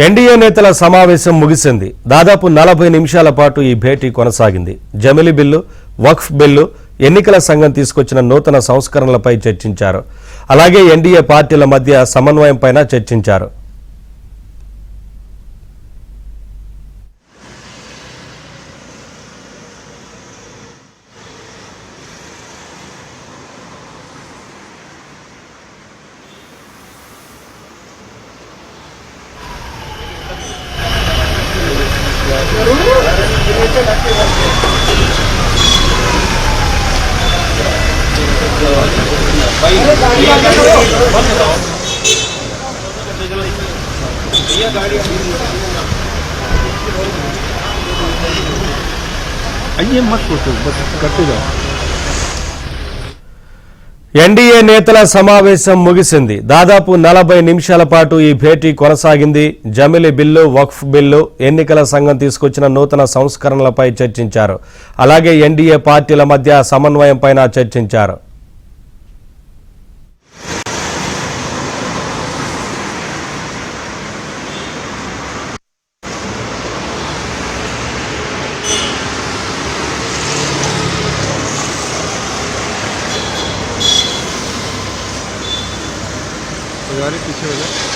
NDA నేతల సమావేశం ముగిసింది. దాదాపు 40 నిమిషాల పాటు ఈ భేటీ కొనసాగింది. జమిలీ బిల్లు, వక్ఫ్ బిల్లు, ఎన్నికల సంఘం తీసుకొచ్చిన నూతన సంస్కరణలపై చర్చించారు. అలాగే ఎన్డీఏ పార్టీల మధ్య సమన్వయంపైన చర్చించారు. ఎన్డీఏ నేతల సమావేశం ముగిసింది. దాదాపు 40 నిమిషాల పాటు ఈ భేటీ కొనసాగింది. జమిలీ బిల్లు, వక్ఫ్ బిల్లు, ఎన్నికల సంఘం తీసుకొచ్చిన నూతన సంస్కరణలపై చర్చించారు. అలాగే ఎన్డీఏ పార్టీల మధ్య సమన్వయంపైన చర్చించారు. पीछे हो जाए।